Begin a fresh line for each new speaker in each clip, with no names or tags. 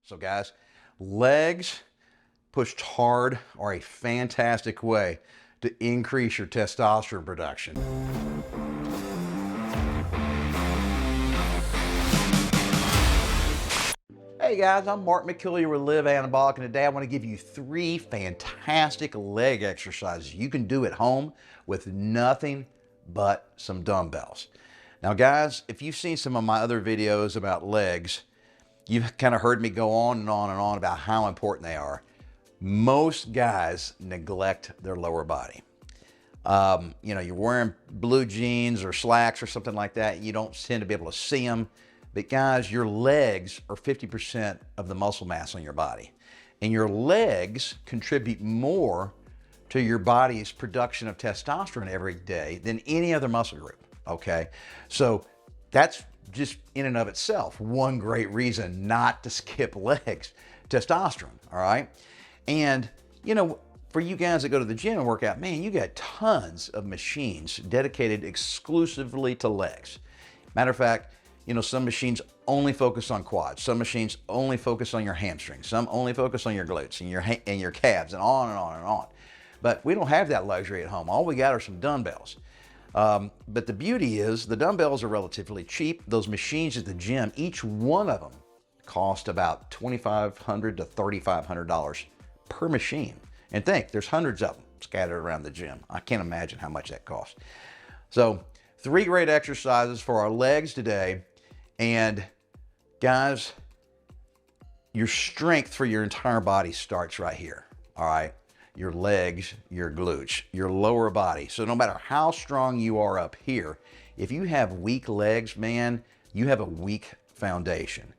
So guys, legs pushed hard are a fantastic way to increase your testosterone production. Hey guys, I'm Mark McKillier with Live Anabolic, and today I want to give you 3 fantastic leg exercises you can do at home with nothing but some dumbbells. Now guys, if you've seen some of my other videos about legs, you've kind of heard me go on and on and on about how important they are. Most guys neglect their lower body. You're wearing blue jeans or slacks or something like that. You don't tend to be able to see them. But guys, your legs are 50% of the muscle mass on your body. And your legs contribute more to your body's production of testosterone every day than any other muscle group, okay? So that's just in and of itself one great reason not to skip legs, testosterone, all right? And, for you guys that go to the gym and work out, man, you got tons of machines dedicated exclusively to legs. Matter of fact, some machines only focus on quads. Some machines only focus on your hamstrings. Some only focus on your glutes and your calves, and on and on and on. But we don't have that luxury at home. All we got are some dumbbells. But the beauty is the dumbbells are relatively cheap. Those machines at the gym, each one of them cost about $2,500 to $3,500 per machine. And think, there's hundreds of them scattered around the gym. I can't imagine how much that costs. So 3 great exercises for our legs today. And guys, your strength for your entire body starts right here, all right? Your legs, your glutes, your lower body. So no matter how strong you are up here, if you have weak legs, man, you have a weak foundation.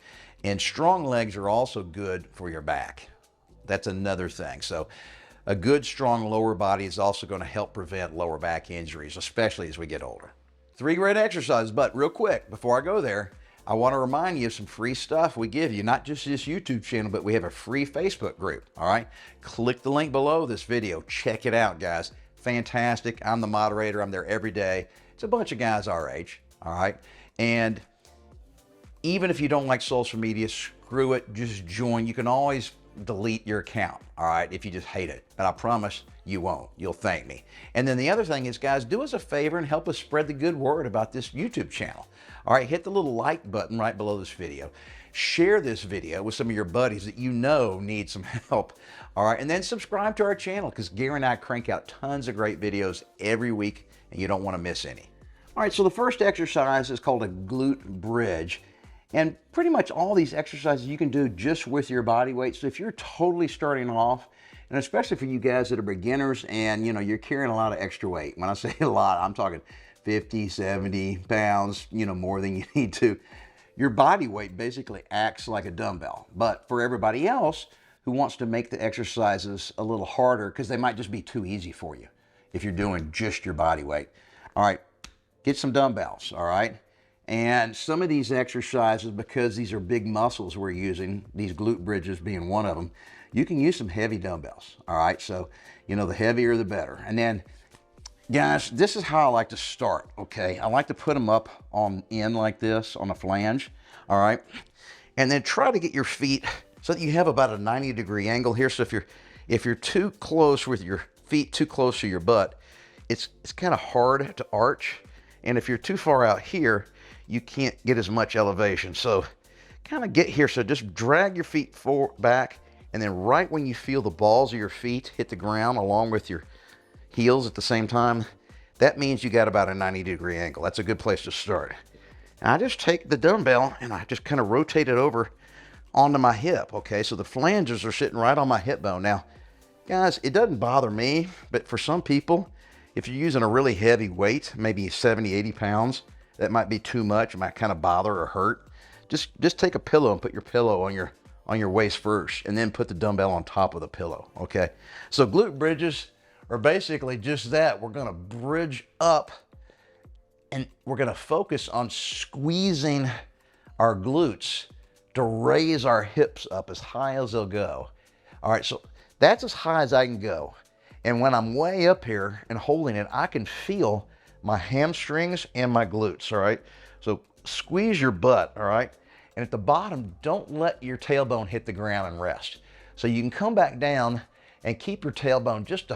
And strong legs are also good for your back. That's another thing. So a good, strong lower body is also going to help prevent lower back injuries, especially as we get older. 3 great exercises, but real quick, before I go there, I want to remind you of some free stuff we give you, not just this YouTube channel, but we have a free Facebook group, all right? Click the link below this video. Check it out, guys. Fantastic. I'm the moderator. I'm there every day. It's a bunch of guys our age, all right? And even if you don't like social media, screw it, just join. You can always delete your account, all right, if you just hate it. But I promise you won't. You'll thank me. And then the other thing is, guys, do us a favor and help us spread the good word about this YouTube channel. All right, hit the little like button right below this video. Share this video with some of your buddies that you know need some help. All right, and then subscribe to our channel, because Gary and I crank out tons of great videos every week, and you don't want to miss any. All right, so the first exercise is called a glute bridge. And pretty much all these exercises you can do just with your body weight. So if you're totally starting off, and especially for you guys that are beginners and you're carrying a lot of extra weight. When I say a lot, I'm talking 50, 70 pounds, more than you need to. Your body weight basically acts like a dumbbell. But for everybody else who wants to make the exercises a little harder, because they might just be too easy for you if you're doing just your body weight. All right, get some dumbbells, all right? And some of these exercises, because these are big muscles we're using, these glute bridges being one of them, you can use some heavy dumbbells, all right? So, the heavier the better. And then, guys, this is how I like to start, okay? I like to put them up on end like this, on a flange, all right? And then try to get your feet so that you have about a 90-degree angle here. So if you're too close with your feet too close to your butt, it's kind of hard to arch. And if you're too far out here, you can't get as much elevation. So kind of get here. So just drag your feet back, and then right when you feel the balls of your feet hit the ground along with your heels at the same time, that means you got about a 90-degree angle. That's a good place to start. And I just take the dumbbell and I just kind of rotate it over onto my hip, okay? So the flanges are sitting right on my hip bone. Now, guys, it doesn't bother me, but for some people, if you're using a really heavy weight, maybe 70, 80 pounds, that might be too much. It might kind of bother or hurt. Just take a pillow and put your pillow on your waist first, and then put the dumbbell on top of the pillow, okay? So glute bridges are basically just that. We're gonna bridge up, and we're gonna focus on squeezing our glutes to raise our hips up as high as they'll go. All right, so that's as high as I can go. And when I'm way up here and holding it, I can feel my hamstrings and my glutes, all right? So squeeze your butt, all right? And at the bottom, don't let your tailbone hit the ground and rest. So you can come back down and keep your tailbone just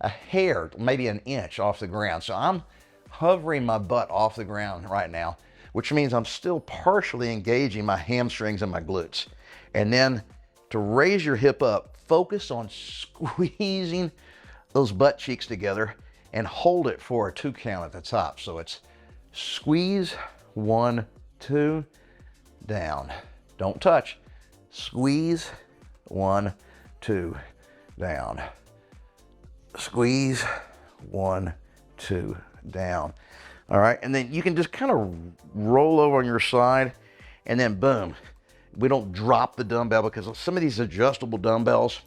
a hair, maybe an inch off the ground. So I'm hovering my butt off the ground right now, which means I'm still partially engaging my hamstrings and my glutes. And then to raise your hip up, focus on squeezing those butt cheeks together and hold it for a 2 count at the top. So it's squeeze, 1, 2, down. Don't touch. Squeeze, 1, 2, down. Squeeze, 1, 2, down. All right, and then you can just kind of roll over on your side, and then boom. We don't drop the dumbbell because some of these adjustable dumbbells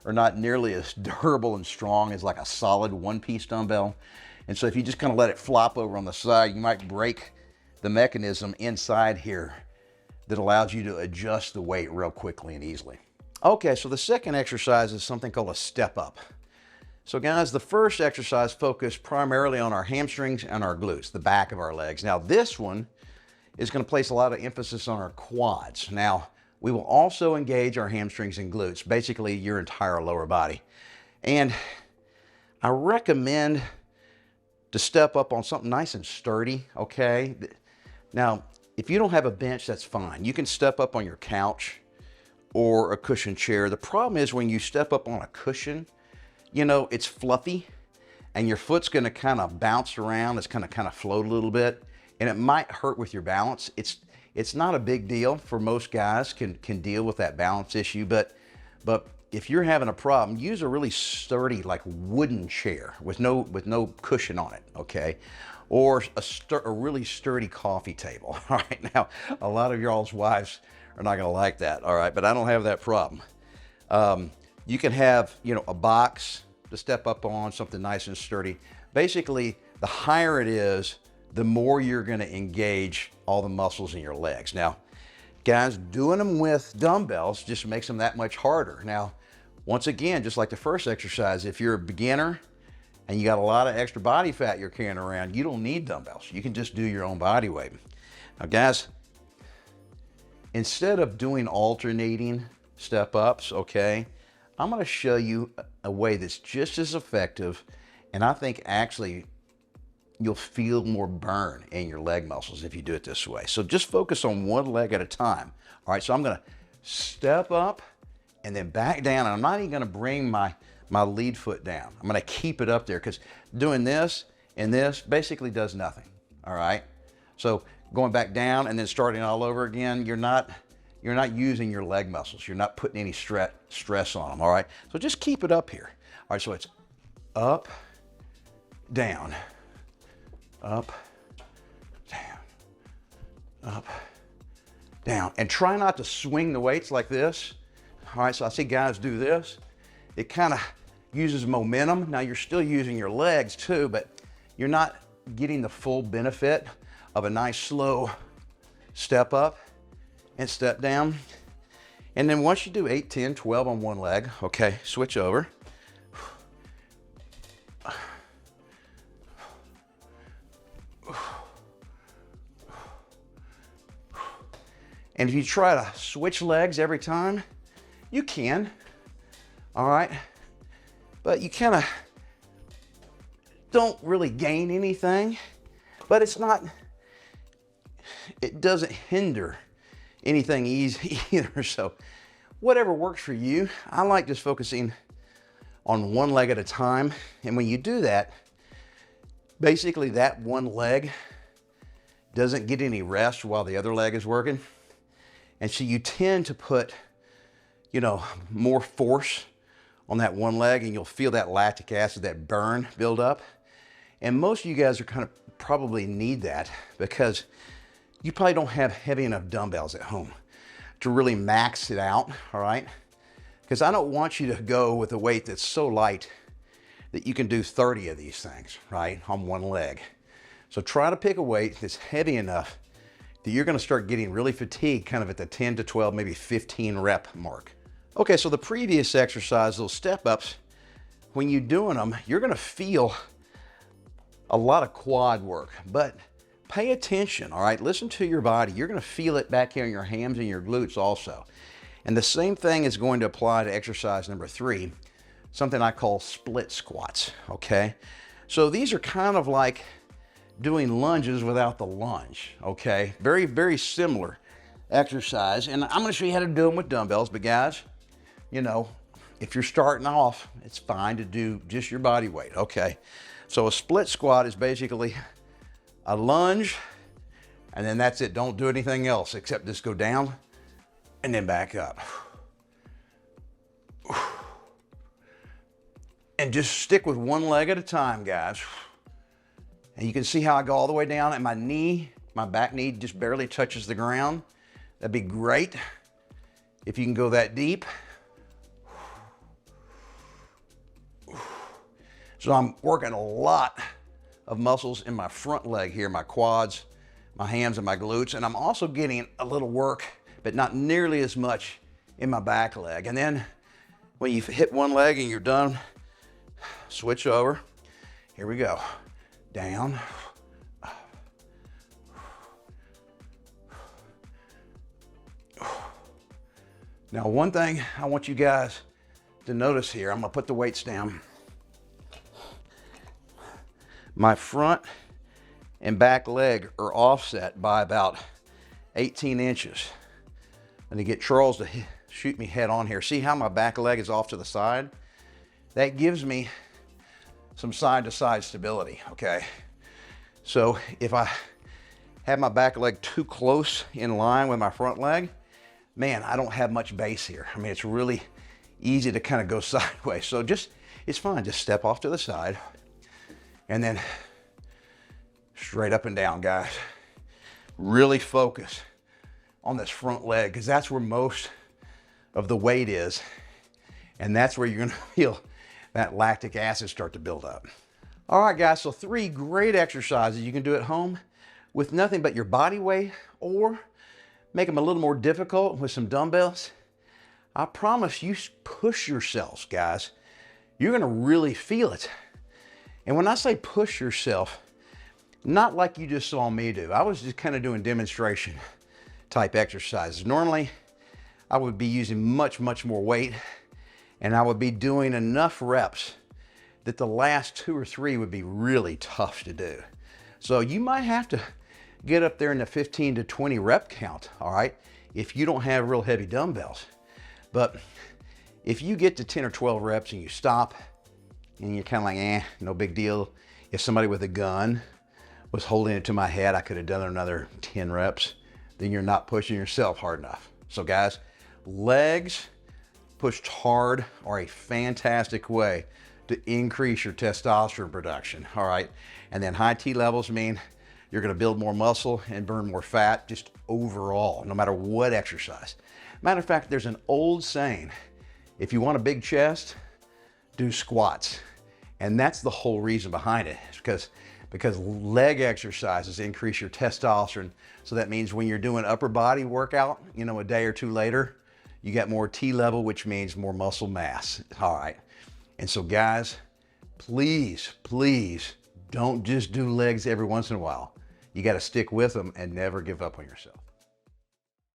are not nearly as durable and strong as like a solid one-piece dumbbell. And so if you just kind of let it flop over on the side, you might break the mechanism inside here that allows you to adjust the weight real quickly and easily. Okay, so the second exercise is something called a step up. So guys, the first exercise focused primarily on our hamstrings and our glutes, the back of our legs. Now this one is going to place a lot of emphasis on our quads. Now, we will also engage our hamstrings and glutes, basically your entire lower body. And I recommend to step up on something nice and sturdy, okay? Now, if you don't have a bench, that's fine. You can step up on your couch or a cushion chair. The problem is when you step up on a cushion, you know, it's fluffy and your foot's gonna kind of bounce around. It's gonna kind of float a little bit and it might hurt with your balance. It's not a big deal for most guys can deal with that balance issue, but if you're having a problem, use a really sturdy, like wooden chair with no cushion on it, okay? Or a really sturdy coffee table. All right, now a lot of y'all's wives are not gonna like that, all right, but I don't have that problem. You can have, you know, a box to step up on, something nice and sturdy. Basically, the higher it is, the more you're gonna engage all the muscles in your legs. Now, guys, doing them with dumbbells just makes them that much harder. Now, once again, just like the first exercise, if you're a beginner and you got a lot of extra body fat you're carrying around, you don't need dumbbells. You can just do your own body weight. Now, guys, instead of doing alternating step ups, okay, I'm gonna show you a way that's just as effective, and I think actually you'll feel more burn in your leg muscles if you do it this way. So just focus on one leg at a time. All right, so I'm gonna step up and then back down. And I'm not even gonna bring my lead foot down. I'm gonna keep it up there because doing this and this basically does nothing, all right? So going back down and then starting all over again, you're not using your leg muscles. You're not putting any stress on them, all right? So just keep it up here. All right, so it's up, down, up, down, up, down. And try not to swing the weights like this. All right, so I see guys do this. It kind of uses momentum. Now you're still using your legs too, but you're not getting the full benefit of a nice slow step up and step down. And then once you do 8, 10, 12 on one leg, okay, switch over. And if you try to switch legs every time, you can, all right? But you kind of don't really gain anything, but it doesn't hinder anything easy either. So whatever works for you. I like just focusing on one leg at a time. And when you do that, basically that one leg doesn't get any rest while the other leg is working. And so you tend to put, you know, more force on that one leg and you'll feel that lactic acid, that burn build up. And most of you guys are kind of probably need that because you probably don't have heavy enough dumbbells at home to really max it out, all right? Because I don't want you to go with a weight that's so light that you can do 30 of these things, right, on one leg. So try to pick a weight that's heavy enough that you're gonna start getting really fatigued kind of at the 10 to 12, maybe 15 rep mark. Okay, so the previous exercise, those step ups, when you're doing them, you're gonna feel a lot of quad work, but pay attention, all right? Listen to your body. You're going to feel it back here in your hams and your glutes also. And the same thing is going to apply to exercise number 3, something I call split squats, okay? So these are kind of like doing lunges without the lunge, okay? Very, very similar exercise. And I'm going to show you how to do them with dumbbells, but guys, you know, if you're starting off, it's fine to do just your body weight, okay? So a split squat is basically a lunge, and then that's it. Don't do anything else except just go down and then back up. And just stick with one leg at a time, guys. And you can see how I go all the way down and my knee, my back knee just barely touches the ground. That'd be great if you can go that deep. So I'm working a lot of muscles in my front leg here, my quads, my hams, and my glutes. And I'm also getting a little work, but not nearly as much in my back leg. And then when you hit one leg and you're done, switch over. Here we go. Down. Now, one thing I want you guys to notice here, I'm gonna put the weights down. My front and back leg are offset by about 18 inches. I'm gonna get Charles to shoot me head on here. See how my back leg is off to the side? That gives me some side to side stability, okay? So if I have my back leg too close in line with my front leg, man, I don't have much base here. I mean, it's really easy to kind of go sideways. So it's fine, just step off to the side and then straight up and down, guys. Really focus on this front leg because that's where most of the weight is. And that's where you're gonna feel that lactic acid start to build up. All right, guys, so 3 great exercises you can do at home with nothing but your body weight, or make them a little more difficult with some dumbbells. I promise you, push yourselves, guys. You're gonna really feel it. And when I say push yourself, not like you just saw me do. I was just kind of doing demonstration type exercises. Normally, I would be using much, much more weight, and I would be doing enough reps that the last 2 or 3 would be really tough to do. So you might have to get up there in the 15 to 20 rep count, all right, if you don't have real heavy dumbbells. But if you get to 10 or 12 reps and you stop and you're kind of like, no big deal. If somebody with a gun was holding it to my head, I could have done another 10 reps. Then you're not pushing yourself hard enough. So guys, legs pushed hard are a fantastic way to increase your testosterone production, all right? And then high T levels mean you're gonna build more muscle and burn more fat just overall, no matter what exercise. Matter of fact, there's an old saying, if you want a big chest, do squats. And that's the whole reason behind it, because leg exercises increase your testosterone. So that means when you're doing upper body workout, you know, a day or 2 later, you got more T level, which means more muscle mass, all right? And so guys, please, please don't just do legs every once in a while. You got to stick with them and never give up on yourself.